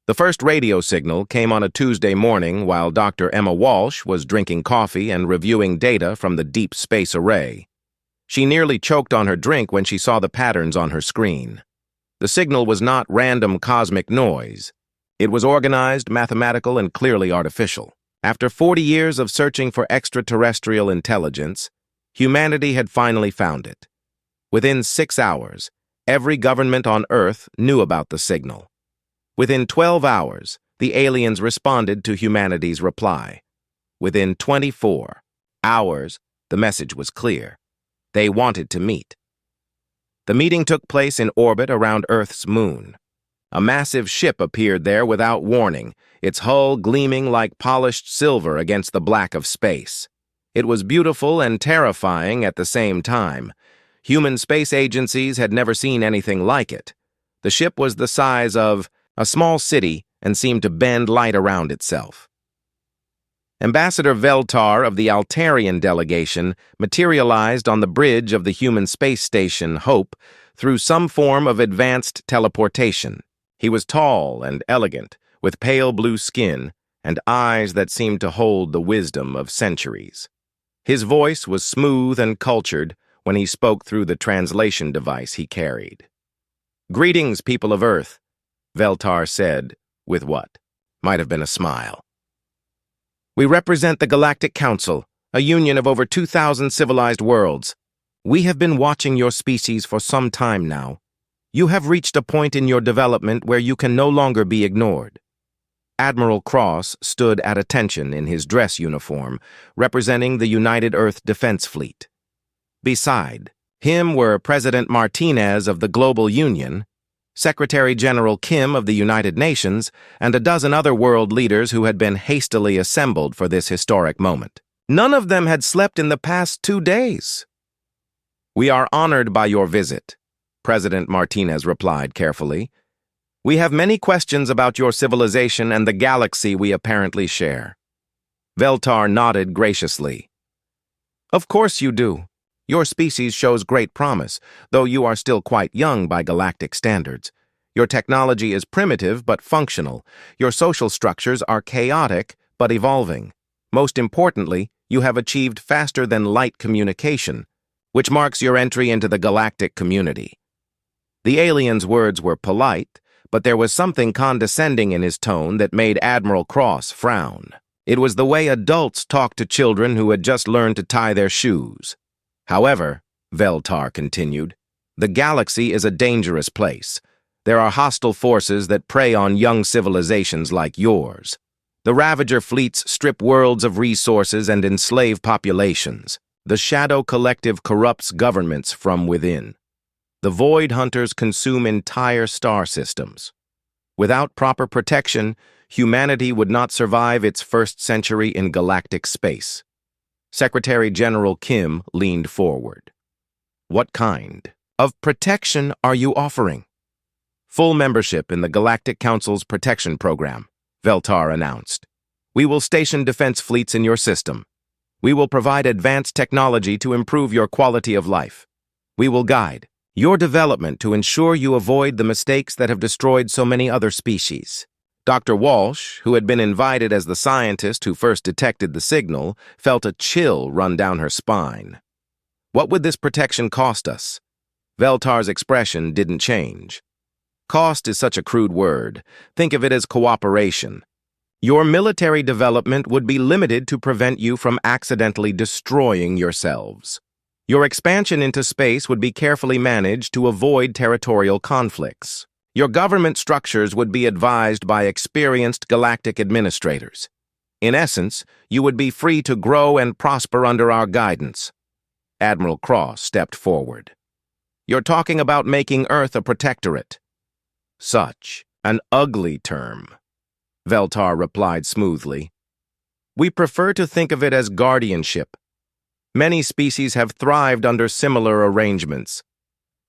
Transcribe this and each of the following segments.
The first radio signal came on a Tuesday morning while Dr. Emma Walsh was drinking coffee and reviewing data from the Deep Space Array. She nearly choked on her drink when she saw the patterns on her screen. The signal was not random cosmic noise. It was organized, mathematical, and clearly artificial. After 40 years of searching for extraterrestrial intelligence, humanity had finally found it. Within 6 hours, every government on Earth knew about the signal. Within 12 hours, the aliens responded to humanity's reply. Within 24 hours, the message was clear. They wanted to meet. The meeting took place in orbit around Earth's moon. A massive ship appeared there without warning, its hull gleaming like polished silver against the black of space. It was beautiful and terrifying at the same time. Human space agencies had never seen anything like it. The ship was the size of a small city and seemed to bend light around itself. Ambassador Veltar of the Altarian delegation materialized on the bridge of the human space station Hope through some form of advanced teleportation. He was tall and elegant, with pale blue skin and eyes that seemed to hold the wisdom of centuries. His voice was smooth and cultured when he spoke through the translation device he carried. "Greetings, people of Earth," Veltar said, with what might have been a smile. "We represent the Galactic Council, a union of over 2,000 civilized worlds. We have been watching your species for some time now. You have reached a point in your development where you can no longer be ignored." Admiral Cross stood at attention in his dress uniform, representing the United Earth Defense Fleet. Beside him were President Martinez of the Global Union, Secretary General Kim of the United Nations, and a dozen other world leaders who had been hastily assembled for this historic moment. None of them had slept in the past 2 days. "We are honored by your visit," President Martinez replied carefully. "We have many questions about your civilization and the galaxy we apparently share." Veltar nodded graciously. "Of course you do. Your species shows great promise, though you are still quite young by galactic standards. Your technology is primitive but functional. Your social structures are chaotic but evolving. Most importantly, you have achieved faster-than-light communication, which marks your entry into the galactic community." The alien's words were polite, but there was something condescending in his tone that made Admiral Cross frown. It was the way adults talk to children who had just learned to tie their shoes. "However," Veltar continued, "the galaxy is a dangerous place. There are hostile forces that prey on young civilizations like yours. The Ravager fleets strip worlds of resources and enslave populations. The Shadow Collective corrupts governments from within. The Void Hunters consume entire star systems. Without proper protection, humanity would not survive its first century in galactic space." Secretary General Kim leaned forward. "What kind of protection are you offering?" "Full membership in the Galactic Council's protection program," Veltar announced. "We will station defense fleets in your system. We will provide advanced technology to improve your quality of life. We will guide your development to ensure you avoid the mistakes that have destroyed so many other species." Dr. Walsh, who had been invited as the scientist who first detected the signal, felt a chill run down her spine. "What would this protection cost us?" Veltar's expression didn't change. "Cost is such a crude word. Think of it as cooperation. Your military development would be limited to prevent you from accidentally destroying yourselves. Your expansion into space would be carefully managed to avoid territorial conflicts. Your government structures would be advised by experienced galactic administrators. In essence, you would be free to grow and prosper under our guidance." Admiral Cross stepped forward. "You're talking about making Earth a protectorate." "Such an ugly term," Veltar replied smoothly. "We prefer to think of it as guardianship. Many species have thrived under similar arrangements.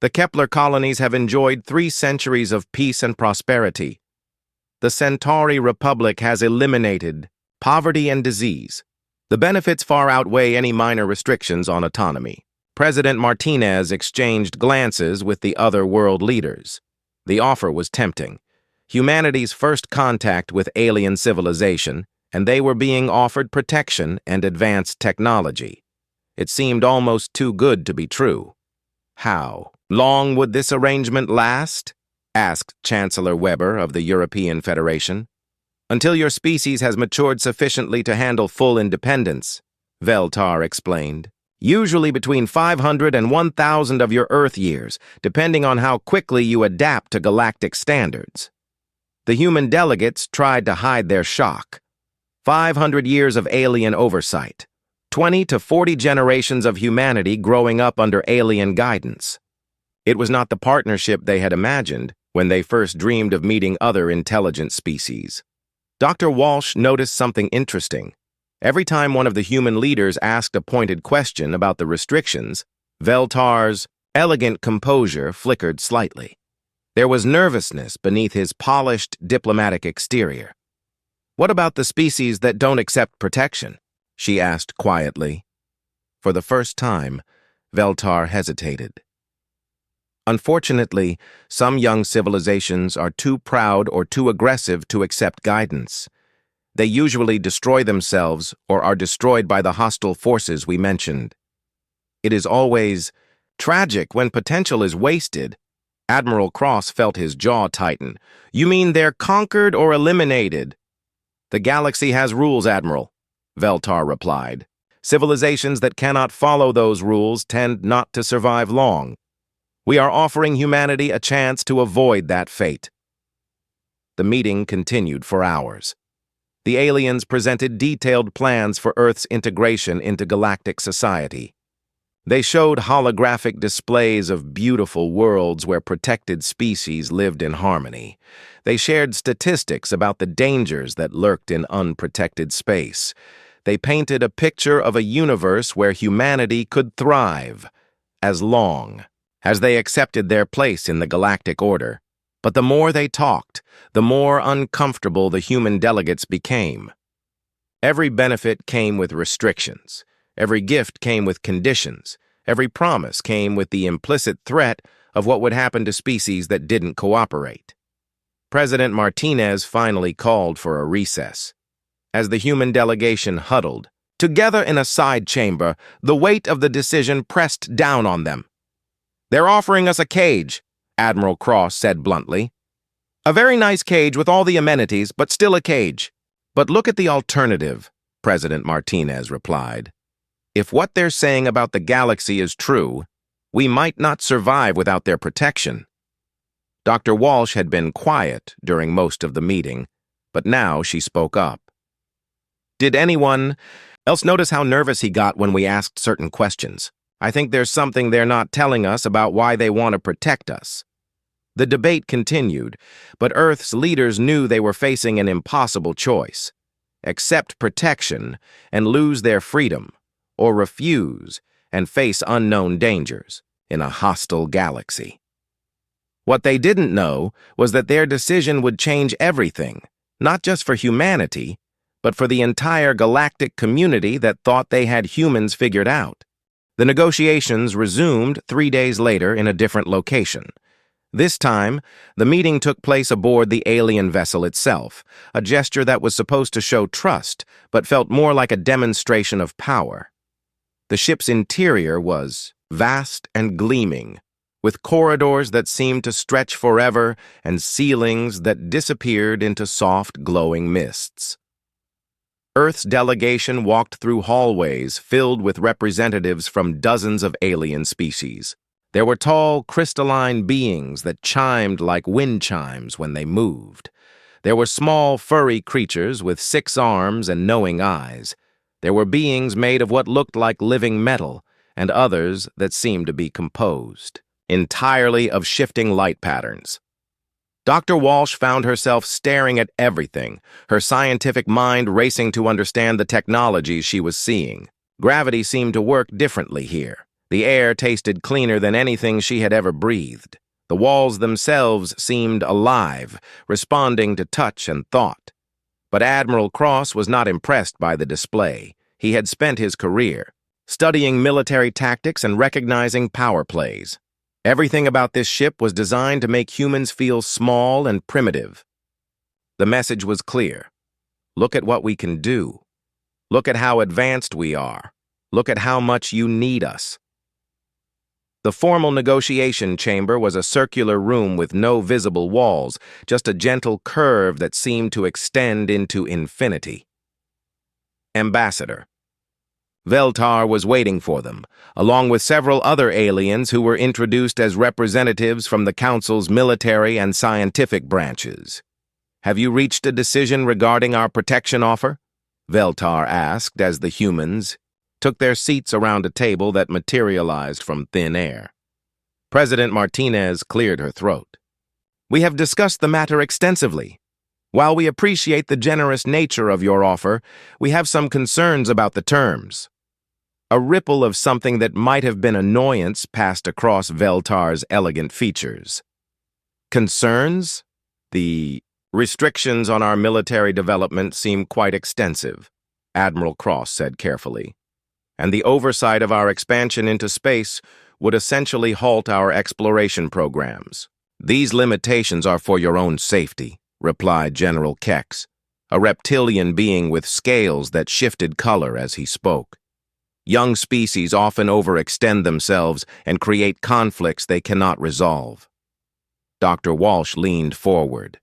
The Kepler colonies have enjoyed 3 centuries of peace and prosperity. The Centauri Republic has eliminated poverty and disease. The benefits far outweigh any minor restrictions on autonomy." President Martinez exchanged glances with the other world leaders. The offer was tempting. humanity's first contact with alien civilization, and they were being offered protection and advanced technology. It seemed almost too good to be true. How long would this arrangement last? Asked Chancellor Weber of the European Federation. Until your species has matured sufficiently to handle full independence, Veltar explained. Usually between 500 and 1,000 of your Earth years, depending on how quickly you adapt to galactic standards. The human delegates tried to hide their shock. 500 years of alien oversight. 20 to 40 generations of humanity growing up under alien guidance. It was not the partnership they had imagined when they first dreamed of meeting other intelligent species. Dr. Walsh noticed something interesting. Every time one of the human leaders asked a pointed question about the restrictions, Veltar's elegant composure flickered slightly. There was nervousness beneath his polished diplomatic exterior. "What about the species that don't accept protection?" she asked quietly. For the first time, Veltar hesitated. Unfortunately, some young civilizations are too proud or too aggressive to accept guidance. They usually destroy themselves or are destroyed by the hostile forces we mentioned. It is always tragic when potential is wasted. Admiral Cross felt his jaw tighten. "You mean they're conquered or eliminated?" "The galaxy has rules, Admiral," Veltar replied. "Civilizations that cannot follow those rules tend not to survive long. We are offering humanity a chance to avoid that fate." The meeting continued for hours. The aliens presented detailed plans for Earth's integration into galactic society. They showed holographic displays of beautiful worlds where protected species lived in harmony. They shared statistics about the dangers that lurked in unprotected space. They painted a picture of a universe where humanity could thrive, as long as they accepted their place in the galactic order. But the more they talked, the more uncomfortable the human delegates became. Every benefit came with restrictions. Every gift came with conditions. Every promise came with the implicit threat of what would happen to species that didn't cooperate. President Martinez finally called for a recess. As the human delegation huddled, together in a side chamber, the weight of the decision pressed down on them. "They're offering us a cage," Admiral Cross said bluntly. "A very nice cage with all the amenities, but still a cage." "But look at the alternative," President Martinez replied. "If what they're saying about the galaxy is true, we might not survive without their protection." Dr. Walsh had been quiet during most of the meeting, but now she spoke up. "Did anyone else notice how nervous he got when we asked certain questions? I think there's something they're not telling us about why they want to protect us." The debate continued, but Earth's leaders knew they were facing an impossible choice: accept protection and lose their freedom, or refuse and face unknown dangers in a hostile galaxy. What they didn't know was that their decision would change everything, not just for humanity, but for the entire galactic community that thought they had humans figured out. The negotiations resumed 3 days later in a different location. This time, the meeting took place aboard the alien vessel itself, a gesture that was supposed to show trust, but felt more like a demonstration of power. The ship's interior was vast and gleaming, with corridors that seemed to stretch forever and ceilings that disappeared into soft, glowing mists. Earth's delegation walked through hallways filled with representatives from dozens of alien species. There were tall, crystalline beings that chimed like wind chimes when they moved. There were small, furry creatures with 6 arms and knowing eyes. There were beings made of what looked like living metal, and others that seemed to be composed entirely of shifting light patterns. Dr. Walsh found herself staring at everything, her scientific mind racing to understand the technologies she was seeing. Gravity seemed to work differently here. The air tasted cleaner than anything she had ever breathed. The walls themselves seemed alive, responding to touch and thought. But Admiral Cross was not impressed by the display. He had spent his career studying military tactics and recognizing power plays. Everything about this ship was designed to make humans feel small and primitive. The message was clear. Look at what we can do. Look at how advanced we are. Look at how much you need us. The formal negotiation chamber was a circular room with no visible walls, just a gentle curve that seemed to extend into infinity. Ambassador. Veltar was waiting for them, along with several other aliens who were introduced as representatives from the Council's military and scientific branches. "Have you reached a decision regarding our protection offer?" Veltar asked as the humans took their seats around a table that materialized from thin air. President Martinez cleared her throat. "We have discussed the matter extensively. While we appreciate the generous nature of your offer, we have some concerns about the terms." A ripple of something that might have been annoyance passed across Veltar's elegant features. "Concerns? The restrictions on our military development seem quite extensive," Admiral Cross said carefully. "And the oversight of our expansion into space would essentially halt our exploration programs." "These limitations are for your own safety," replied General Kex, a reptilian being with scales that shifted color as he spoke. "Young species often overextend themselves and create conflicts they cannot resolve." Dr. Walsh leaned forward.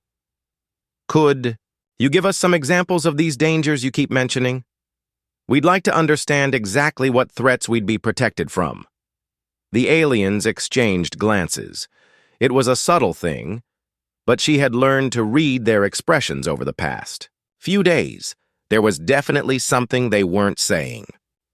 "Could you give us some examples of these dangers you keep mentioning? We'd like to understand exactly what threats we'd be protected from." The aliens exchanged glances. It was a subtle thing, but she had learned to read their expressions over the past few days. There was definitely something they weren't saying.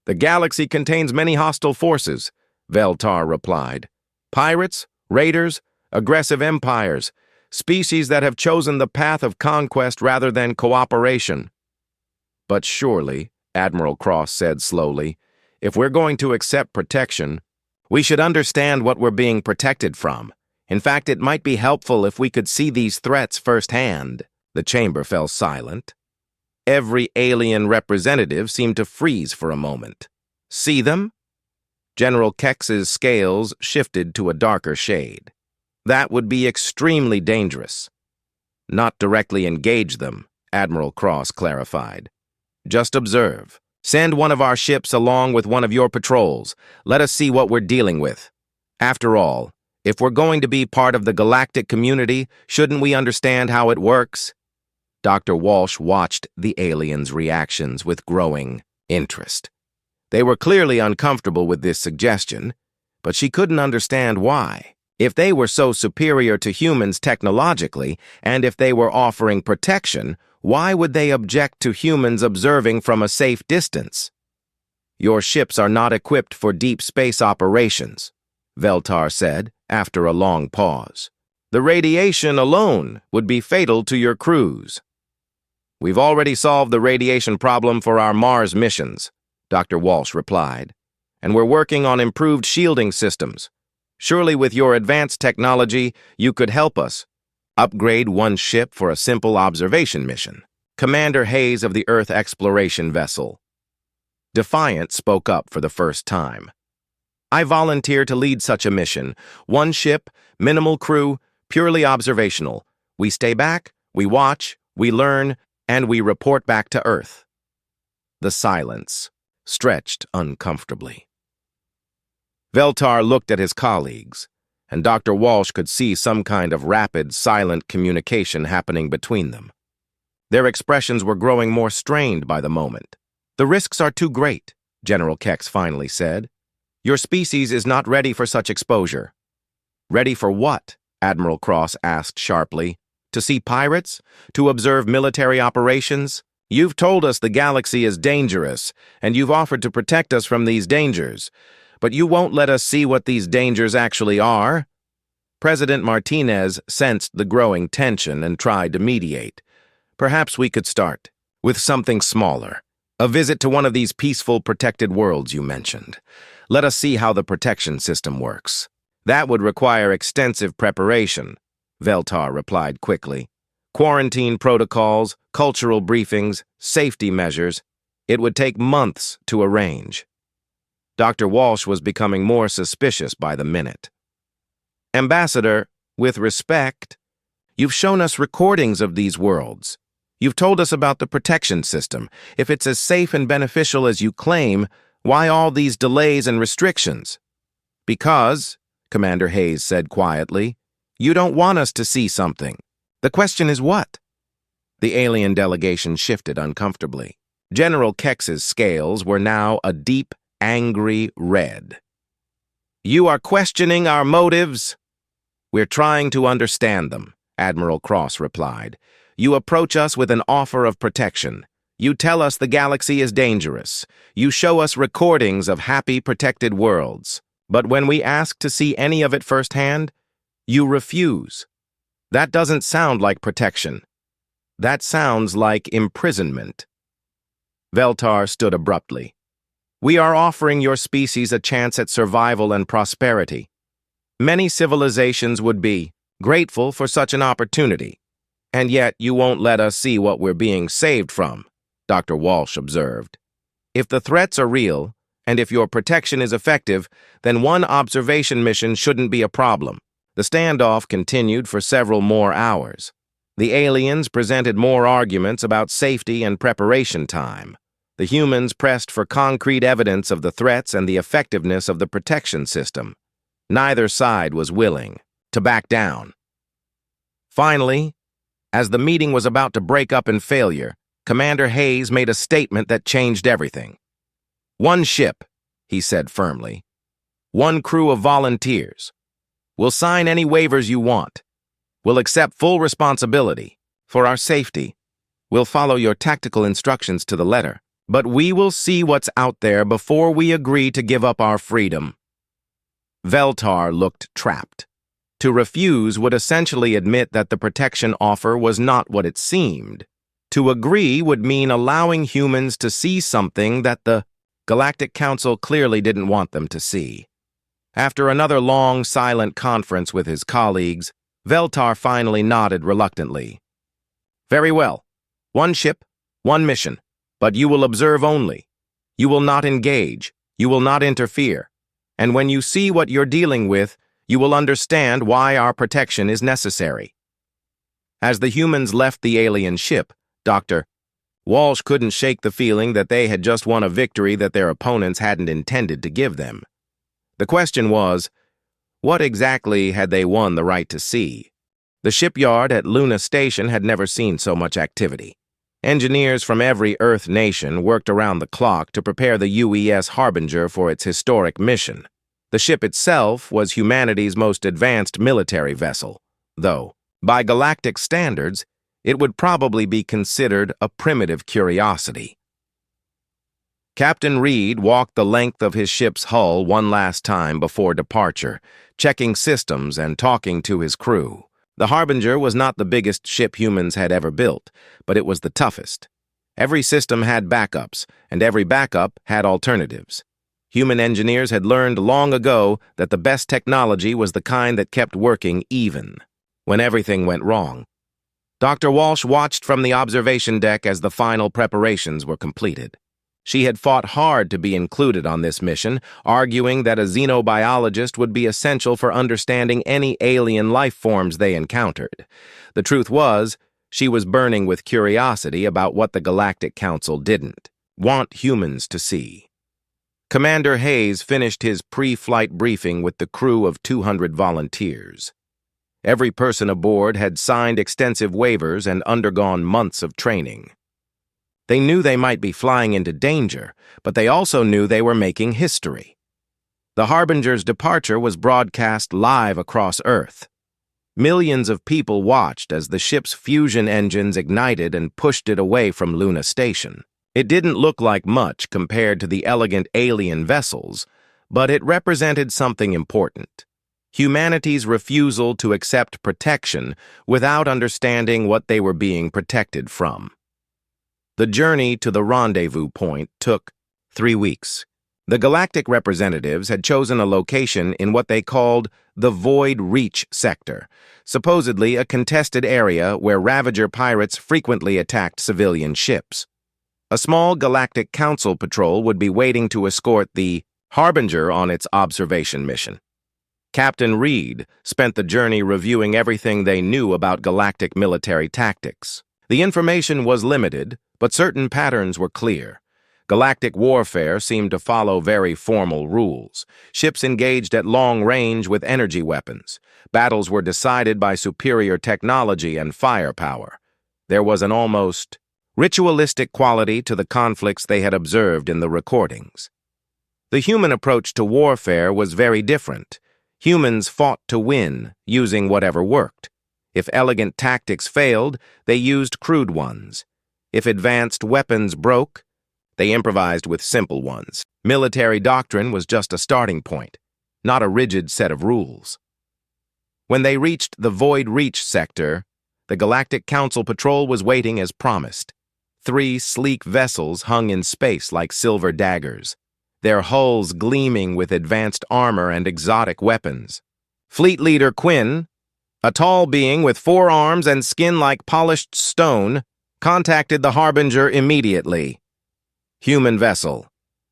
"The galaxy contains many hostile forces," Veltar replied. "Pirates, raiders, aggressive empires, species that have chosen the path of conquest rather than cooperation." "But surely," Admiral Cross said slowly, "if we're going to accept protection, we should understand what we're being protected from. In fact, it might be helpful if we could see these threats firsthand." The chamber fell silent. Every alien representative seemed to freeze for a moment. "See them?" General Kex's scales shifted to a darker shade. "That would be extremely dangerous." "Not directly engage them," Admiral Cross clarified. "Just observe. Send one of our ships along with one of your patrols. Let us see what we're dealing with. After all, if we're going to be part of the galactic community, shouldn't we understand how it works?" Dr. Walsh watched the aliens' reactions with growing interest. They were clearly uncomfortable with this suggestion, but she couldn't understand why. If they were so superior to humans technologically, and if they were offering protection, why would they object to humans observing from a safe distance? "Your ships are not equipped for deep space operations," Veltar said after a long pause. "The radiation alone would be fatal to your crews." "We've already solved the radiation problem for our Mars missions," Dr. Walsh replied, "and we're working on improved shielding systems. Surely with your advanced technology, you could help us. Upgrade one ship for a simple observation mission." Commander Hayes of the Earth Exploration Vessel. Defiant spoke up for the first time. "I volunteer to lead such a mission. One ship, minimal crew, purely observational. We stay back, we watch, we learn, and we report back to Earth." The silence stretched uncomfortably. Veltar looked at his colleagues, and Dr. Walsh could see some kind of rapid, silent communication happening between them. Their expressions were growing more strained by the moment. "The risks are too great," General Kex finally said. "Your species is not ready for such exposure." "Ready for what?" Admiral Cross asked sharply. "To see pirates? To observe military operations? You've told us the galaxy is dangerous, and you've offered to protect us from these dangers. But you won't let us see what these dangers actually are?" President Martinez sensed the growing tension and tried to mediate. "Perhaps we could start with something smaller. A visit to one of these peaceful, protected worlds you mentioned. Let us see how the protection system works." "That would require extensive preparation," Veltar replied quickly. "Quarantine protocols, cultural briefings, safety measures. It would take months to arrange." Dr. Walsh was becoming more suspicious by the minute. "Ambassador, with respect, You've shown us recordings of these worlds. You've told us about the protection system. If it's as safe and beneficial as you claim, why all these delays and restrictions? Because, Commander Hayes said quietly, you don't want us to see something. The question is what? The alien delegation shifted uncomfortably. General Kex's scales were now a deep, angry red. You are questioning our motives? We're trying to understand them, Admiral Cross replied. You approach us with an offer of protection. You tell us the galaxy is dangerous. You show us recordings of happy, protected worlds. But when we ask to see any of it firsthand, you refuse. That doesn't sound like protection. That sounds like imprisonment. Veltar stood abruptly. We are offering your species a chance at survival and prosperity. Many civilizations would be grateful for such an opportunity. And yet you won't let us see what we're being saved from, Dr. Walsh observed. If the threats are real, and if your protection is effective, then one observation mission shouldn't be a problem. The standoff continued for several more hours. The aliens presented more arguments about safety and preparation time. The humans pressed for concrete evidence of the threats and the effectiveness of the protection system. Neither side was willing to back down. Finally, as the meeting was about to break up in failure, Commander Hayes made a statement that changed everything. One ship, he said firmly. One crew of volunteers. We'll sign any waivers you want. We'll accept full responsibility for our safety. We'll follow your tactical instructions to the letter. But we will see what's out there before we agree to give up our freedom. Veltar looked trapped. To refuse would essentially admit that the protection offer was not what it seemed. To agree would mean allowing humans to see something that the Galactic Council clearly didn't want them to see. After another long, silent conference with his colleagues, Veltar finally nodded reluctantly. Very well. One ship, one mission. But you will observe only. You will not engage. You will not interfere. And when you see what you're dealing with, you will understand why our protection is necessary. As the humans left the alien ship, Dr. Walsh couldn't shake the feeling that they had just won a victory that their opponents hadn't intended to give them. The question was, what exactly had they won the right to see? The shipyard at Luna Station had never seen so much activity. Engineers from every Earth nation worked around the clock to prepare the UES Harbinger for its historic mission. The ship itself was humanity's most advanced military vessel, though, by galactic standards, it would probably be considered a primitive curiosity. Captain Reed walked the length of his ship's hull one last time before departure, checking systems and talking to his crew. The Harbinger was not the biggest ship humans had ever built, but it was the toughest. Every system had backups, and every backup had alternatives. Human engineers had learned long ago that the best technology was the kind that kept working even when everything went wrong. Dr. Walsh watched from the observation deck as the final preparations were completed. She had fought hard to be included on this mission, arguing that a xenobiologist would be essential for understanding any alien life forms they encountered. The truth was, she was burning with curiosity about what the Galactic Council didn't want humans to see. Commander Hayes finished his pre-flight briefing with the crew of 200 volunteers. Every person aboard had signed extensive waivers and undergone months of training. They knew they might be flying into danger, but they also knew they were making history. The Harbinger's departure was broadcast live across Earth. Millions of people watched as the ship's fusion engines ignited and pushed it away from Luna Station. It didn't look like much compared to the elegant alien vessels, but it represented something important. Humanity's refusal to accept protection without understanding what they were being protected from. The journey to the rendezvous point took 3 weeks. The galactic representatives had chosen a location in what they called the Void Reach sector, supposedly a contested area where Ravager pirates frequently attacked civilian ships. A small Galactic Council patrol would be waiting to escort the Harbinger on its observation mission. Captain Reed spent the journey reviewing everything they knew about galactic military tactics. The information was limited, but certain patterns were clear. Galactic warfare seemed to follow very formal rules. Ships engaged at long range with energy weapons. Battles were decided by superior technology and firepower. There was an almost ritualistic quality to the conflicts they had observed in the recordings. The human approach to warfare was very different. Humans fought to win, using whatever worked. If elegant tactics failed, they used crude ones. If advanced weapons broke, they improvised with simple ones. Military doctrine was just a starting point, not a rigid set of rules. When they reached the Void Reach sector, the Galactic Council patrol was waiting as promised. 3 sleek vessels hung in space like silver daggers, their hulls gleaming with advanced armor and exotic weapons. Fleet Leader Quinn, a tall being with 4 arms and skin like polished stone, contacted the Harbinger immediately. Human vessel.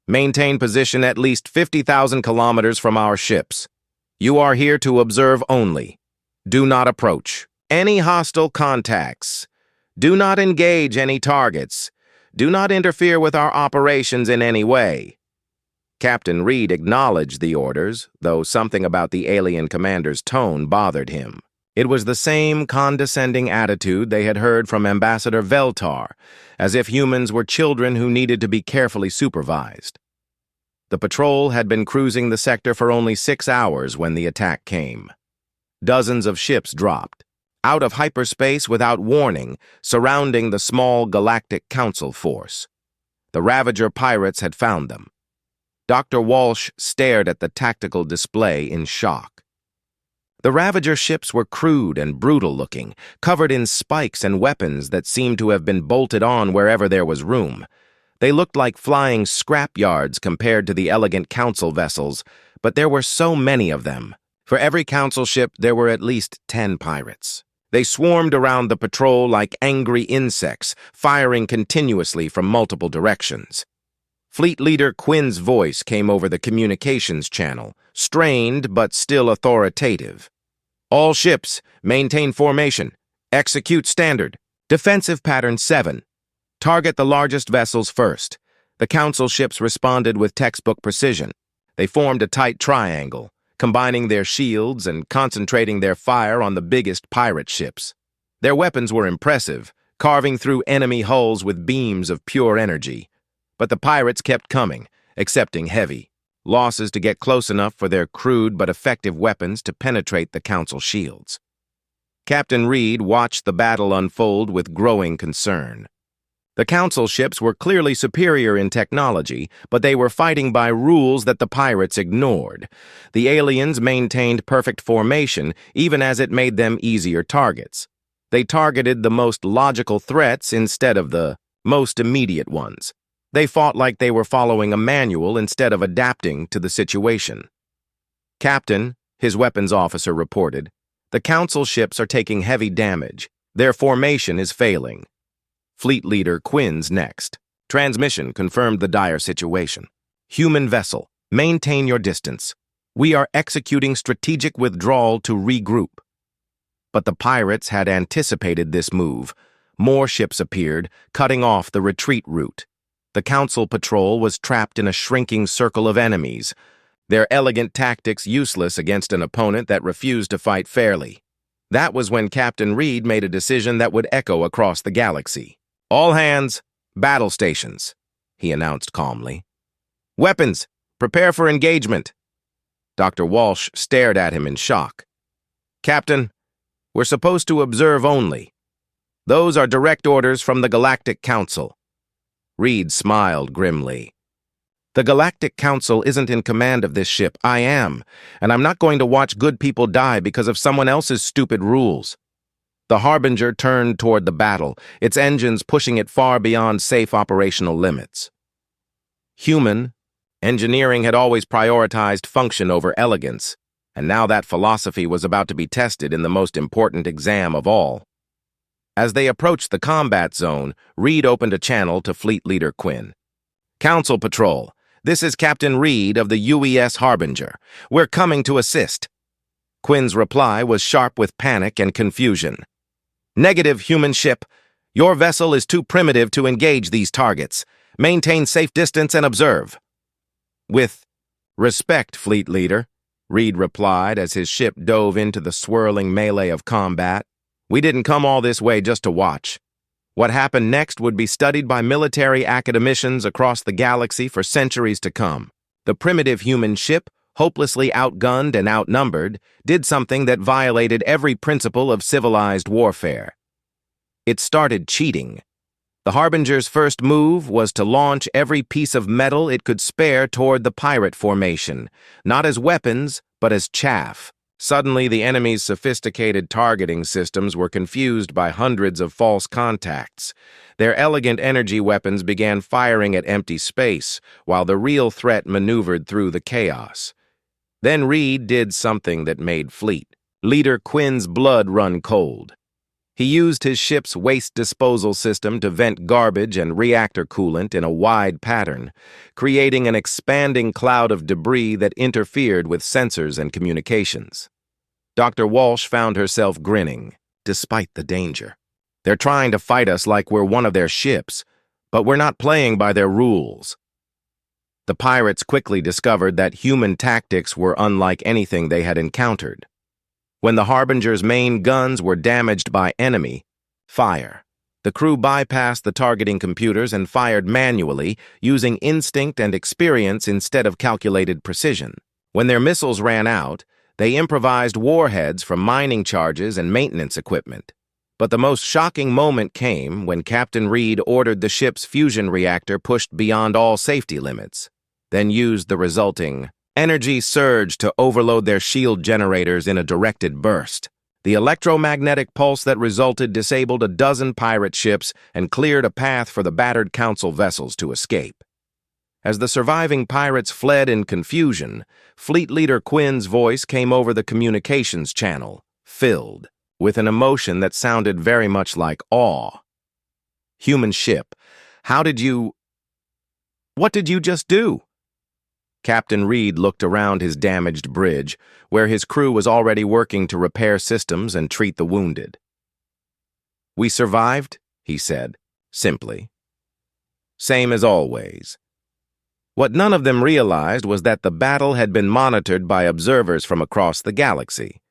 Maintain position at least 50,000 kilometers from our ships. You are here to observe only. Do not approach any hostile contacts. Do not engage any targets. Do not interfere with our operations in any way. Captain Reed acknowledged the orders, though something about the alien commander's tone bothered him. It was the same condescending attitude they had heard from Ambassador Veltar, as if humans were children who needed to be carefully supervised. The patrol had been cruising the sector for only 6 hours when the attack came. Dozens of ships dropped, out of hyperspace without warning, surrounding the small Galactic Council force. The Ravager pirates had found them. Dr. Walsh stared at the tactical display in shock. The Ravager ships were crude and brutal-looking, covered in spikes and weapons that seemed to have been bolted on wherever there was room. They looked like flying scrapyards compared to the elegant council vessels, but there were so many of them. For every council ship, there were at least 10 pirates. They swarmed around the patrol like angry insects, firing continuously from multiple directions. Fleet Leader Quinn's voice came over the communications channel, strained but still authoritative. All ships, maintain formation. Execute standard. Defensive pattern 7. Target the largest vessels first. The council ships responded with textbook precision. They formed a tight triangle, combining their shields and concentrating their fire on the biggest pirate ships. Their weapons were impressive, carving through enemy hulls with beams of pure energy. But the pirates kept coming, accepting heavy losses to get close enough for their crude but effective weapons to penetrate the council shields. Captain Reed watched the battle unfold with growing concern. The council ships were clearly superior in technology, but they were fighting by rules that the pirates ignored. The aliens maintained perfect formation, even as it made them easier targets. They targeted the most logical threats instead of the most immediate ones. They fought like they were following a manual instead of adapting to the situation. Captain, his weapons officer reported, the council ships are taking heavy damage. Their formation is failing. Fleet Leader Quinn's next. Transmission confirmed the dire situation. Human vessel, maintain your distance. We are executing strategic withdrawal to regroup. But the pirates had anticipated this move. More ships appeared, cutting off the retreat route. The council patrol was trapped in a shrinking circle of enemies, their elegant tactics useless against an opponent that refused to fight fairly. That was when Captain Reed made a decision that would echo across the galaxy. All hands, battle stations, he announced calmly. Weapons, prepare for engagement. Dr. Walsh stared at him in shock. Captain, we're supposed to observe only. Those are direct orders from the Galactic Council. Reed smiled grimly. The Galactic Council isn't in command of this ship. I am, and I'm not going to watch good people die because of someone else's stupid rules. The Harbinger turned toward the battle, its engines pushing it far beyond safe operational limits. Human, engineering had always prioritized function over elegance, and now that philosophy was about to be tested in the most important exam of all. As they approached the combat zone, Reed opened a channel to Fleet Leader Quinn. Council Patrol, this is Captain Reed of the UES Harbinger. We're coming to assist. Quinn's reply was sharp with panic and confusion. "Negative, human ship. Your vessel is too primitive to engage these targets. Maintain safe distance and observe." "With respect, fleet leader," Reed replied as his ship dove into the swirling melee of combat. "We didn't come all this way just to watch. What happened next would be studied by military academicians across the galaxy for centuries to come. The primitive human ship, hopelessly outgunned and outnumbered, did something that violated every principle of civilized warfare. It started cheating. The Harbinger's first move was to launch every piece of metal it could spare toward the pirate formation, not as weapons, but as chaff. Suddenly, the enemy's sophisticated targeting systems were confused by hundreds of false contacts. Their elegant energy weapons began firing at empty space, while the real threat maneuvered through the chaos. Then Reed did something that made Fleet Leader Quinn's blood run cold. He used his ship's waste disposal system to vent garbage and reactor coolant in a wide pattern, creating an expanding cloud of debris that interfered with sensors and communications. Dr. Walsh found herself grinning, despite the danger. "They're trying to fight us like we're one of their ships, but we're not playing by their rules." The pirates quickly discovered that human tactics were unlike anything they had encountered. When the Harbinger's main guns were damaged by enemy fire, the crew bypassed the targeting computers and fired manually, using instinct and experience instead of calculated precision. When their missiles ran out, they improvised warheads from mining charges and maintenance equipment. But the most shocking moment came when Captain Reed ordered the ship's fusion reactor pushed beyond all safety limits, then used the resulting energy surge to overload their shield generators in a directed burst. The electromagnetic pulse that resulted disabled a dozen pirate ships and cleared a path for the battered council vessels to escape. As the surviving pirates fled in confusion, Fleet Leader Quinn's voice came over the communications channel, filled with an emotion that sounded very much like awe. "Human ship, what did you just do?" Captain Reed looked around his damaged bridge, where his crew was already working to repair systems and treat the wounded. "We survived," he said, simply. "Same as always." What none of them realized was that the battle had been monitored by observers from across the galaxy.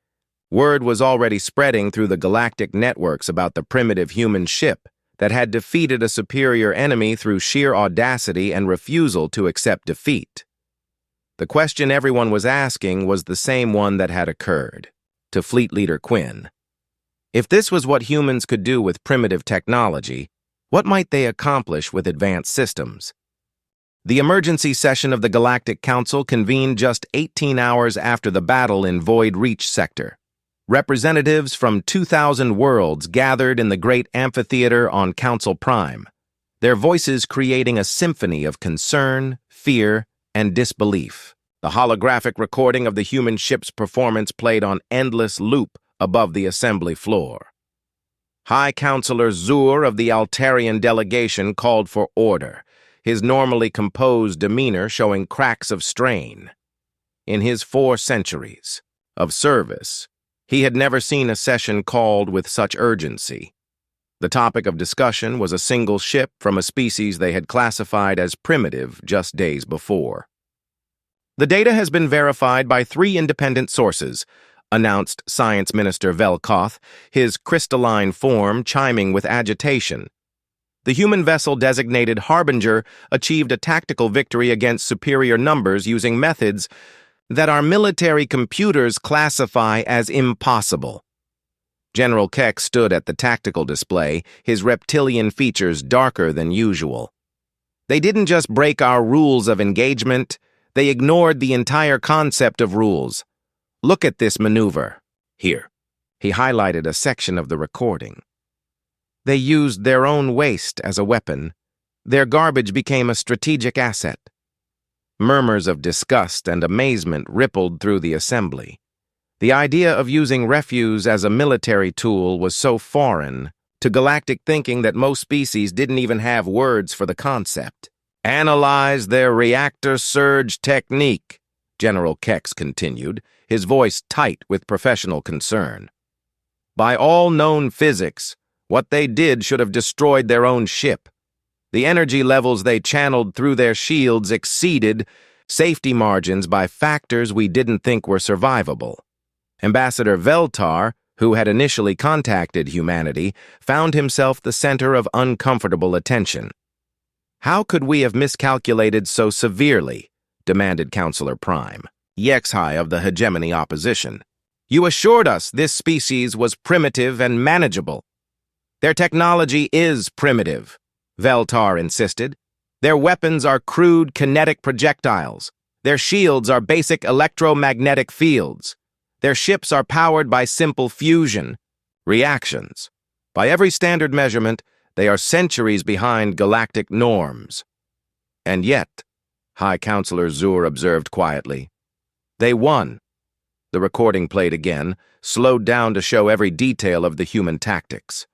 Word was already spreading through the galactic networks about the primitive human ship that had defeated a superior enemy through sheer audacity and refusal to accept defeat. The question everyone was asking was the same one that had occurred to Fleet Leader Quinn. If this was what humans could do with primitive technology, what might they accomplish with advanced systems? The emergency session of the Galactic Council convened just 18 hours after the battle in Void Reach Sector. Representatives from 2,000 worlds gathered in the great amphitheater on Council Prime, their voices creating a symphony of concern, fear, and disbelief. The holographic recording of the human ship's performance played on endless loop above the assembly floor. High Counselor Zur of the Altarian delegation called for order, his normally composed demeanor showing cracks of strain. In his 4 centuries of service, he had never seen a session called with such urgency. The topic of discussion was a single ship from a species they had classified as primitive just days before. "The data has been verified by 3 independent sources," announced Science Minister Velkoth, his crystalline form chiming with agitation. "The human vessel designated Harbinger achieved a tactical victory against superior numbers using methods that our military computers classify as impossible." General Keck stood at the tactical display, his reptilian features darker than usual. "They didn't just break our rules of engagement, they ignored the entire concept of rules. Look at this maneuver. Here." He highlighted a section of the recording. "They used their own waste as a weapon. Their garbage became a strategic asset." Murmurs of disgust and amazement rippled through the assembly. The idea of using refuse as a military tool was so foreign to galactic thinking that most species didn't even have words for the concept. "Analyze their reactor surge technique," General Kex continued, his voice tight with professional concern. "By all known physics, what they did should have destroyed their own ship. The energy levels they channeled through their shields exceeded safety margins by factors we didn't think were survivable." Ambassador Veltar, who had initially contacted humanity, found himself the center of uncomfortable attention. "How could we have miscalculated so severely?" demanded Counselor Prime, HFY of the hegemony opposition. "You assured us this species was primitive and manageable." "Their technology is primitive," Veltar insisted. "Their weapons are crude kinetic projectiles. Their shields are basic electromagnetic fields. Their ships are powered by simple fusion reactions. By every standard measurement, they are centuries behind galactic norms." "And yet," High Counselor Zur observed quietly, "they won." The recording played again, slowed down to show every detail of the human tactics.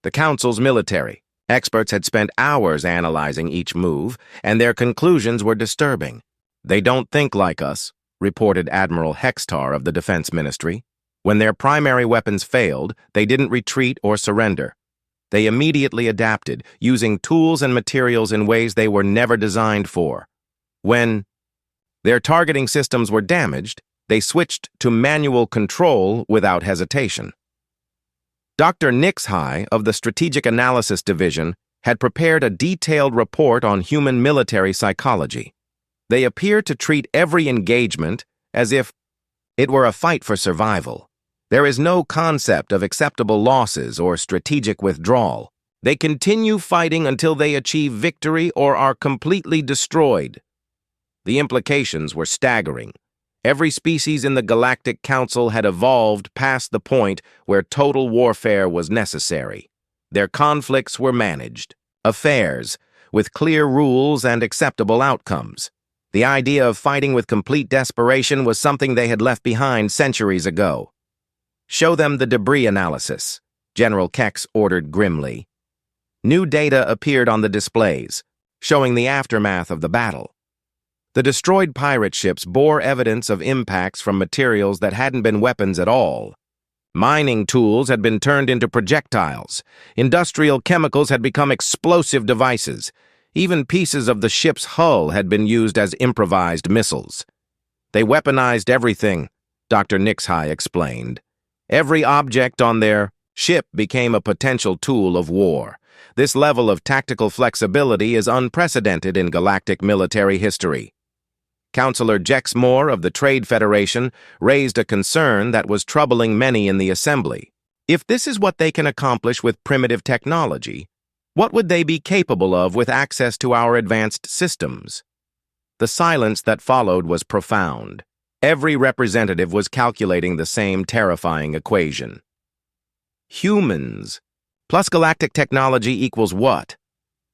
The Council's military experts had spent hours analyzing each move, and their conclusions were disturbing. "They don't think like us," reported Admiral Hextar of the Defense Ministry. "When their primary weapons failed, they didn't retreat or surrender. They immediately adapted, using tools and materials in ways they were never designed for. When their targeting systems were damaged, they switched to manual control without hesitation." Dr. Nixhai of the Strategic Analysis Division had prepared a detailed report on human military psychology. They appear to treat every engagement as if it were a fight for survival. There is no concept of acceptable losses or strategic withdrawal. They continue fighting until they achieve victory or are completely destroyed. The implications were staggering. Every species in the Galactic Council had evolved past the point where total warfare was necessary. Their conflicts were managed, affairs, with clear rules and acceptable outcomes. The idea of fighting with complete desperation was something they had left behind centuries ago. "Show them the debris analysis," General Kex ordered grimly. New data appeared on the displays, showing the aftermath of the battle. The destroyed pirate ships bore evidence of impacts from materials that hadn't been weapons at all. Mining tools had been turned into projectiles. Industrial chemicals had become explosive devices. Even pieces of the ship's hull had been used as improvised missiles. "They weaponized everything," Dr. Nixhai explained. "Every object on their ship became a potential tool of war. This level of tactical flexibility is unprecedented in galactic military history." Counselor Jexmore of the Trade Federation raised a concern that was troubling many in the Assembly. If this is what they can accomplish with primitive technology, what would they be capable of with access to our advanced systems? The silence that followed was profound. Every representative was calculating the same terrifying equation. Humans plus galactic technology equals what?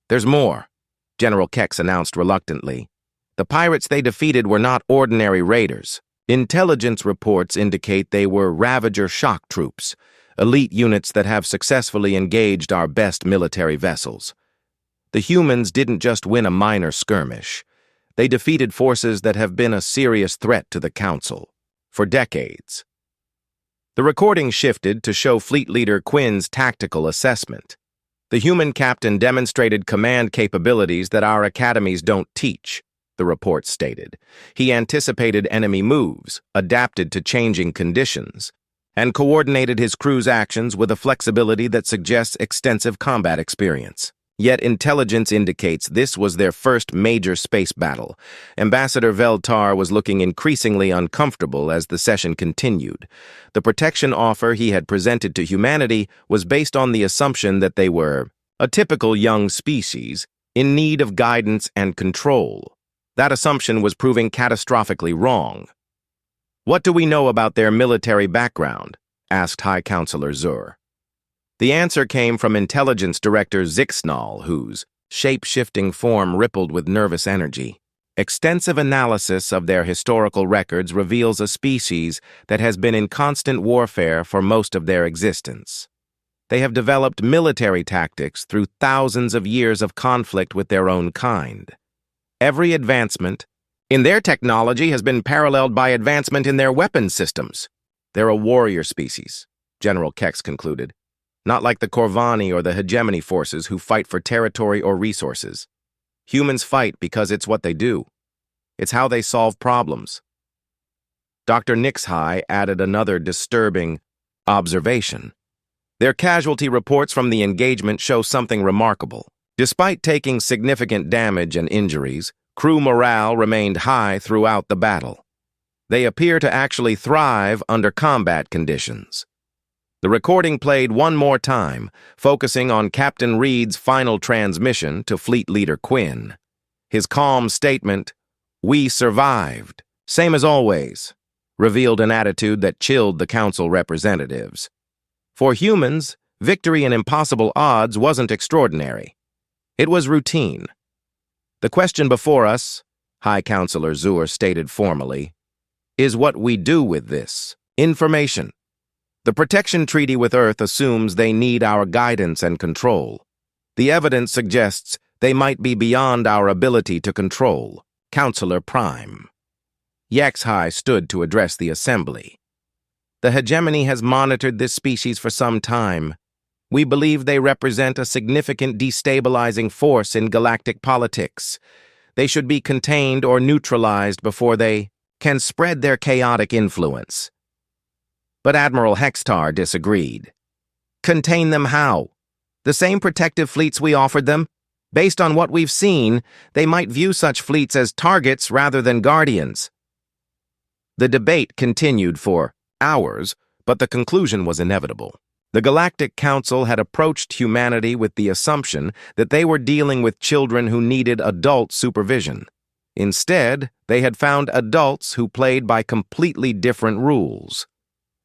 "There's more," General Kex announced reluctantly. "The pirates they defeated were not ordinary raiders. Intelligence reports indicate they were Ravager shock troops, elite units that have successfully engaged our best military vessels. The humans didn't just win a minor skirmish. They defeated forces that have been a serious threat to the Council for decades." The recording shifted to show Fleet Leader Quinn's tactical assessment. "The human captain demonstrated command capabilities that our academies don't teach," the report stated. "He anticipated enemy moves, adapted to changing conditions, and coordinated his crew's actions with a flexibility that suggests extensive combat experience. Yet intelligence indicates this was their first major space battle." Ambassador Veltar was looking increasingly uncomfortable as the session continued. The protection offer he had presented to humanity was based on the assumption that they were a typical young species in need of guidance and control. That assumption was proving catastrophically wrong. "What do we know about their military background?" asked High Counselor Zur. The answer came from Intelligence Director Zixnall, whose shape-shifting form rippled with nervous energy. "Extensive analysis of their historical records reveals a species that has been in constant warfare for most of their existence. They have developed military tactics through thousands of years of conflict with their own kind. Every advancement, in their technology has been paralleled by advancement in their weapons systems. They're a warrior species, General Kex concluded. Not like the Corvani or the hegemony forces who fight for territory or resources. Humans fight because it's what they do. It's how they solve problems. Dr. Nixhigh added another disturbing observation. Their casualty reports from the engagement show something remarkable. Despite taking significant damage and injuries, crew morale remained high throughout the battle. They appear to actually thrive under combat conditions. The recording played one more time, focusing on Captain Reed's final transmission to Fleet Leader Quinn. His calm statement, "We survived, same as always," revealed an attitude that chilled the council representatives. For humans, victory in impossible odds wasn't extraordinary. It was routine. The question before us, High Counselor Zur stated formally, is what we do with this information. The protection treaty with Earth assumes they need our guidance and control. The evidence suggests they might be beyond our ability to control. Counselor Prime. Yaxhai stood to address the assembly. The hegemony has monitored this species for some time. We believe they represent a significant destabilizing force in galactic politics. They should be contained or neutralized before they can spread their chaotic influence. But Admiral Hextar disagreed. Contain them how? The same protective fleets we offered them? Based on what we've seen, they might view such fleets as targets rather than guardians. The debate continued for hours, but the conclusion was inevitable. The Galactic Council had approached humanity with the assumption that they were dealing with children who needed adult supervision. Instead, they had found adults who played by completely different rules.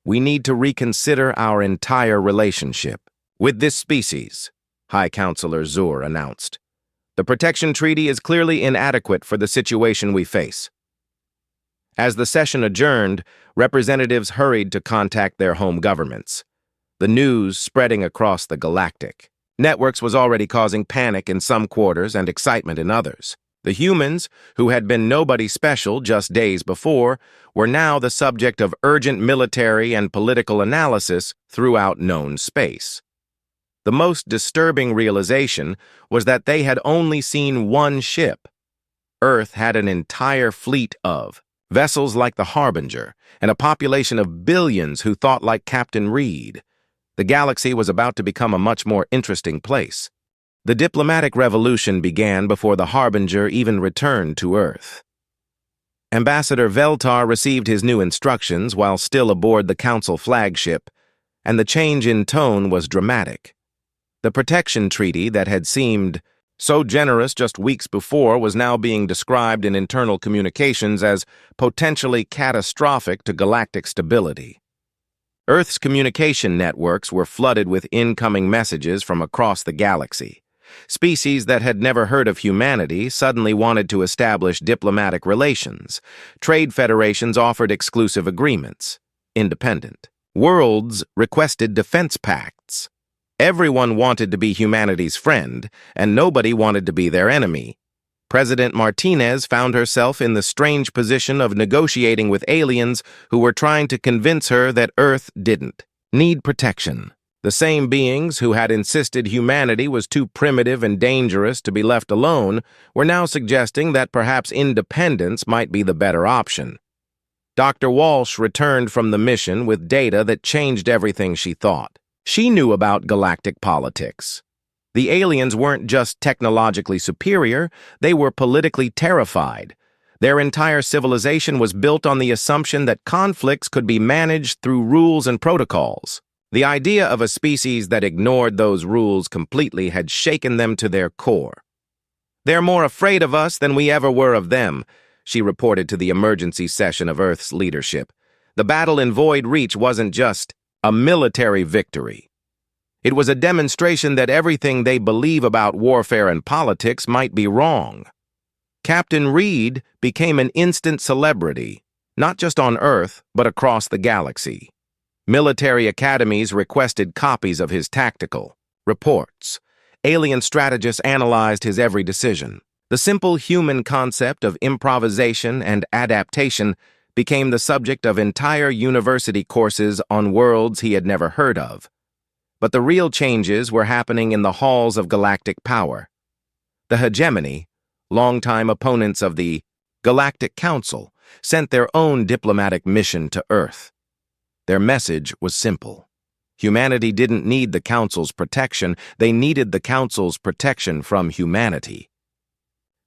We need to reconsider our entire relationship with this species, High Counselor Zur announced. The protection treaty is clearly inadequate for the situation we face. As the session adjourned, representatives hurried to contact their home governments. The news spreading across the galactic networks was already causing panic in some quarters and excitement in others. The humans, who had been nobody special just days before, were now the subject of urgent military and political analysis throughout known space. The most disturbing realization was that they had only seen one ship. Earth had an entire fleet of vessels like the Harbinger and a population of billions who thought like Captain Reed. The galaxy was about to become a much more interesting place. The diplomatic revolution began before the Harbinger even returned to Earth. Ambassador Veltar received his new instructions while still aboard the Council flagship, and the change in tone was dramatic. The protection treaty that had seemed so generous just weeks before was now being described in internal communications as potentially catastrophic to galactic stability. Earth's communication networks were flooded with incoming messages from across the galaxy. Species that had never heard of humanity suddenly wanted to establish diplomatic relations. Trade federations offered exclusive agreements. Independent. Worlds requested defense pacts. Everyone wanted to be humanity's friend, and nobody wanted to be their enemy. President Martinez found herself in the strange position of negotiating with aliens who were trying to convince her that Earth didn't need protection. The same beings who had insisted humanity was too primitive and dangerous to be left alone were now suggesting that perhaps independence might be the better option. Dr. Walsh returned from the mission with data that changed everything she thought. She knew about galactic politics. The aliens weren't just technologically superior, they were politically terrified. Their entire civilization was built on the assumption that conflicts could be managed through rules and protocols. The idea of a species that ignored those rules completely had shaken them to their core. "They're more afraid of us than we ever were of them," she reported to the emergency session of Earth's leadership. The battle in Void Reach wasn't just a military victory. It was a demonstration that everything they believe about warfare and politics might be wrong. Captain Reed became an instant celebrity, not just on Earth, but across the galaxy. Military academies requested copies of his tactical reports. Alien strategists analyzed his every decision. The simple human concept of improvisation and adaptation became the subject of entire university courses on worlds he had never heard of. But the real changes were happening in the halls of galactic power. The hegemony, longtime opponents of the Galactic Council, sent their own diplomatic mission to Earth. Their message was simple. Humanity didn't need the Council's protection, they needed the Council's protection from humanity.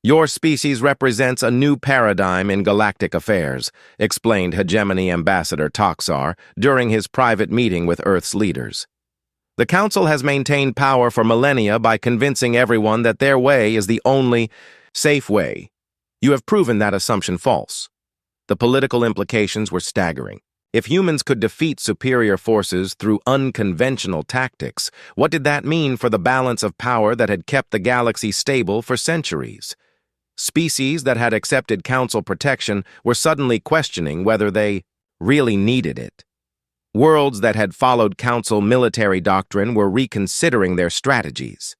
"Your species represents a new paradigm in galactic affairs," explained Hegemony Ambassador Toxar during his private meeting with Earth's leaders. "The Council has maintained power for millennia by convincing everyone that their way is the only safe way. You have proven that assumption false." The political implications were staggering. If humans could defeat superior forces through unconventional tactics, what did that mean for the balance of power that had kept the galaxy stable for centuries? Species that had accepted Council protection were suddenly questioning whether they really needed it. Worlds that had followed Council military doctrine were reconsidering their strategies.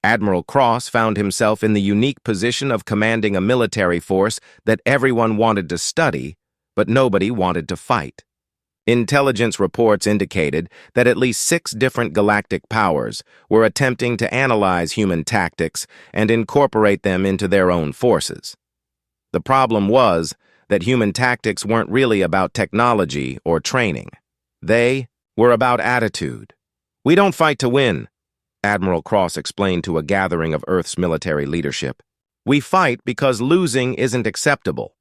Admiral Cross found himself in the unique position of commanding a military force that everyone wanted to study, but nobody wanted to fight. Intelligence reports indicated that at least 6 different galactic powers were attempting to analyze human tactics and incorporate them into their own forces. The problem was that human tactics weren't really about technology or training. They were about attitude. "We don't fight to win," Admiral Cross explained to a gathering of Earth's military leadership. "We fight because losing isn't acceptable.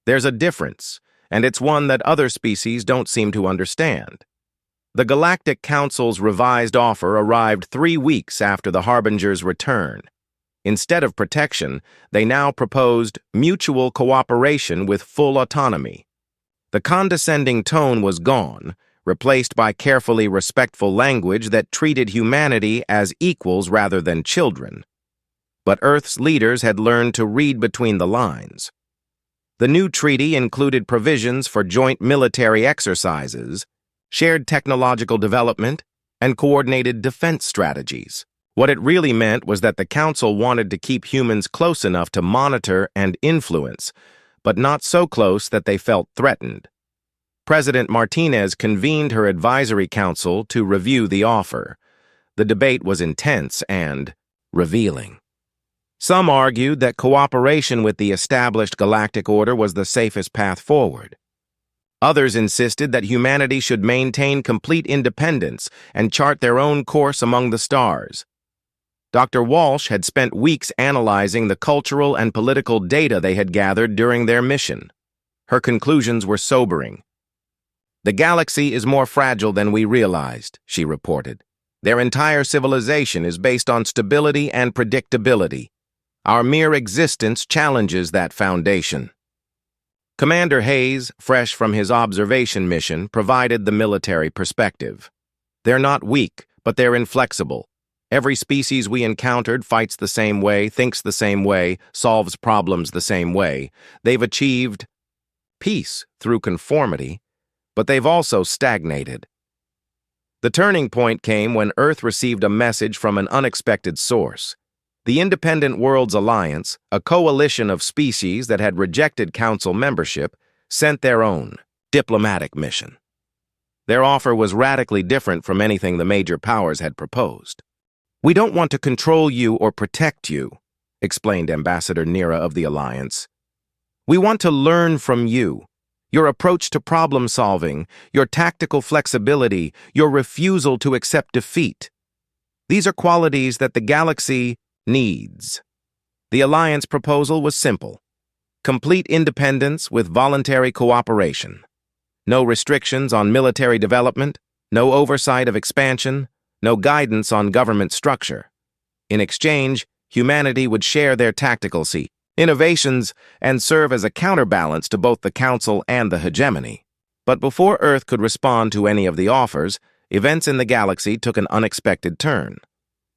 There's a difference, and it's one that other species don't seem to understand." The Galactic Council's revised offer arrived 3 weeks after the Harbinger's return. Instead of protection, they now proposed mutual cooperation with full autonomy. The condescending tone was gone, replaced by carefully respectful language that treated humanity as equals rather than children. But Earth's leaders had learned to read between the lines. The new treaty included provisions for joint military exercises, shared technological development, and coordinated defense strategies. What it really meant was that the Council wanted to keep humans close enough to monitor and influence, but not so close that they felt threatened. President Martinez convened her advisory council to review the offer. The debate was intense and revealing. Some argued that cooperation with the established galactic order was the safest path forward. Others insisted that humanity should maintain complete independence and chart their own course among the stars. Dr. Walsh had spent weeks analyzing the cultural and political data they had gathered during their mission. Her conclusions were sobering. "The galaxy is more fragile than we realized," she reported. "Their entire civilization is based on stability and predictability. Our mere existence challenges that foundation." Commander Hayes, fresh from his observation mission, provided the military perspective. "They're not weak, but they're inflexible. Every species we encountered fights the same way, thinks the same way, solves problems the same way. They've achieved peace through conformity, but they've also stagnated." The turning point came when Earth received a message from an unexpected source. The Independent Worlds Alliance, a coalition of species that had rejected Council membership, sent their own diplomatic mission. Their offer was radically different from anything the major powers had proposed. "We don't want to control you or protect you," explained Ambassador Nira of the Alliance. "We want to learn from you. Your approach to problem solving, your tactical flexibility, your refusal to accept defeat. These are qualities that the galaxy needs." The Alliance proposal was simple. Complete independence with voluntary cooperation. No restrictions on military development, no oversight of expansion, no guidance on government structure. In exchange, humanity would share their tactical innovations and serve as a counterbalance to both the Council and the hegemony. But before Earth could respond to any of the offers, events in the galaxy took an unexpected turn.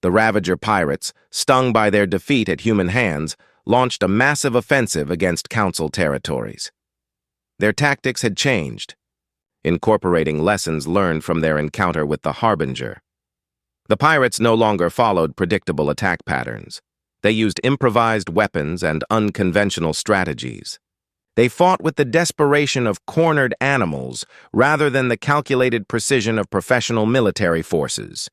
The Ravager pirates, stung by their defeat at human hands, launched a massive offensive against Council territories. Their tactics had changed, incorporating lessons learned from their encounter with the Harbinger. The pirates no longer followed predictable attack patterns. They used improvised weapons and unconventional strategies. They fought with the desperation of cornered animals rather than the calculated precision of professional military forces.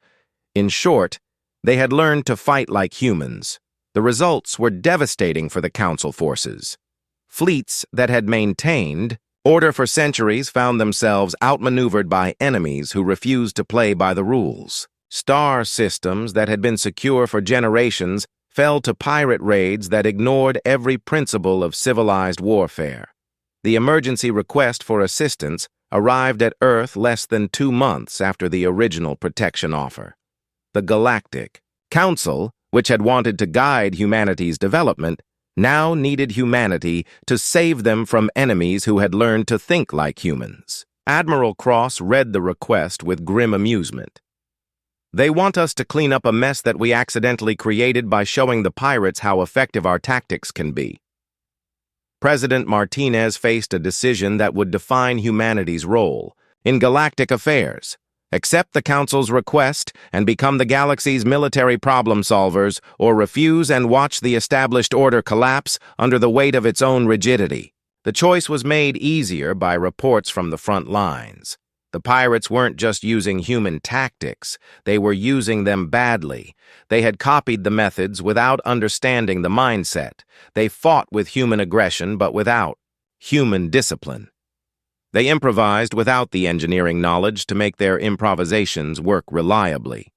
In short, they had learned to fight like humans. The results were devastating for the Council forces. Fleets that had maintained order for centuries found themselves outmaneuvered by enemies who refused to play by the rules. Star systems that had been secure for generations fell to pirate raids that ignored every principle of civilized warfare. The emergency request for assistance arrived at Earth less than 2 months after the original protection offer. The Galactic Council, which had wanted to guide humanity's development, now needed humanity to save them from enemies who had learned to think like humans. Admiral Cross read the request with grim amusement. They want us to clean up a mess that we accidentally created by showing the pirates how effective our tactics can be. President Martinez faced a decision that would define humanity's role in galactic affairs. Accept the Council's request and become the galaxy's military problem solvers, or refuse and watch the established order collapse under the weight of its own rigidity. The choice was made easier by reports from the front lines. The pirates weren't just using human tactics, they were using them badly. They had copied the methods without understanding the mindset. They fought with human aggression but without human discipline. They improvised without the engineering knowledge to make their improvisations work reliably.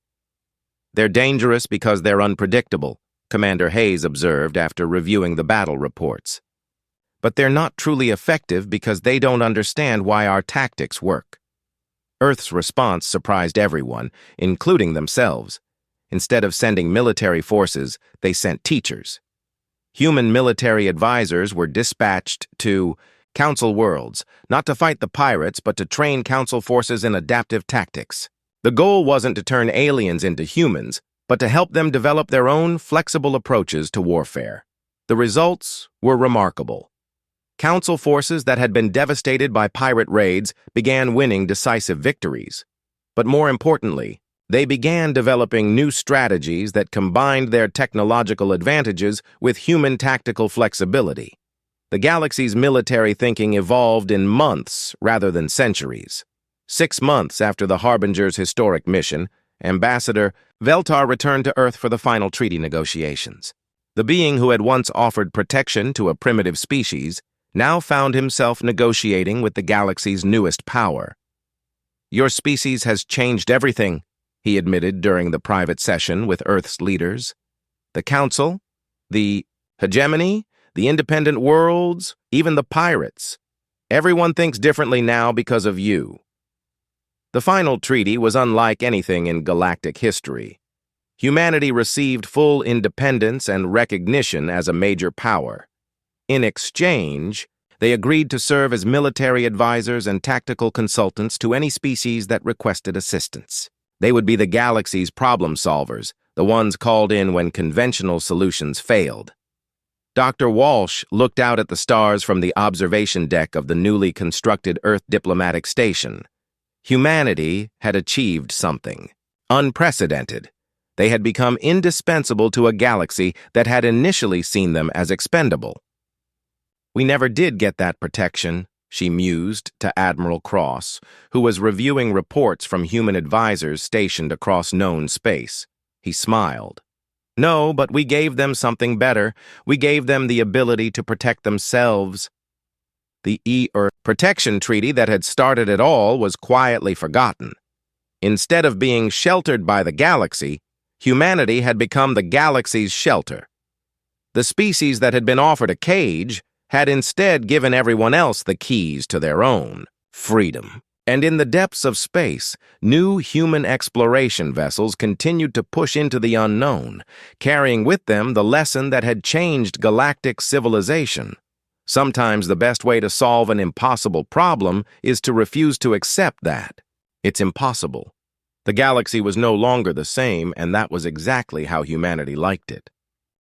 They're dangerous because they're unpredictable, Commander Hayes observed after reviewing the battle reports. But they're not truly effective because they don't understand why our tactics work. Earth's response surprised everyone, including themselves. Instead of sending military forces, they sent teachers. Human military advisors were dispatched to Council worlds, not to fight the pirates, but to train Council forces in adaptive tactics. The goal wasn't to turn aliens into humans, but to help them develop their own flexible approaches to warfare. The results were remarkable. Council forces that had been devastated by pirate raids began winning decisive victories. But more importantly, they began developing new strategies that combined their technological advantages with human tactical flexibility. The galaxy's military thinking evolved in months rather than centuries. 6 months after the Harbinger's historic mission, Ambassador Veltar returned to Earth for the final treaty negotiations. The being who had once offered protection to a primitive species now found himself negotiating with the galaxy's newest power. "Your species has changed everything," he admitted during the private session with Earth's leaders. "The Council, the hegemony, the independent worlds, even the pirates. Everyone thinks differently now because of you." The final treaty was unlike anything in galactic history. Humanity received full independence and recognition as a major power. In exchange, they agreed to serve as military advisors and tactical consultants to any species that requested assistance. They would be the galaxy's problem solvers, the ones called in when conventional solutions failed. Dr. Walsh looked out at the stars from the observation deck of the newly constructed Earth diplomatic station. Humanity had achieved something unprecedented. They had become indispensable to a galaxy that had initially seen them as expendable. "We never did get that protection," she mused to Admiral Cross, who was reviewing reports from human advisors stationed across known space. He smiled. "No, but we gave them something better. We gave them the ability to protect themselves." The Earth Protection Treaty that had started it all was quietly forgotten. Instead of being sheltered by the galaxy, humanity had become the galaxy's shelter. The species that had been offered a cage had instead given everyone else the keys to their own freedom. And in the depths of space, new human exploration vessels continued to push into the unknown, carrying with them the lesson that had changed galactic civilization. Sometimes the best way to solve an impossible problem is to refuse to accept that it's impossible. The galaxy was no longer the same, and that was exactly how humanity liked it.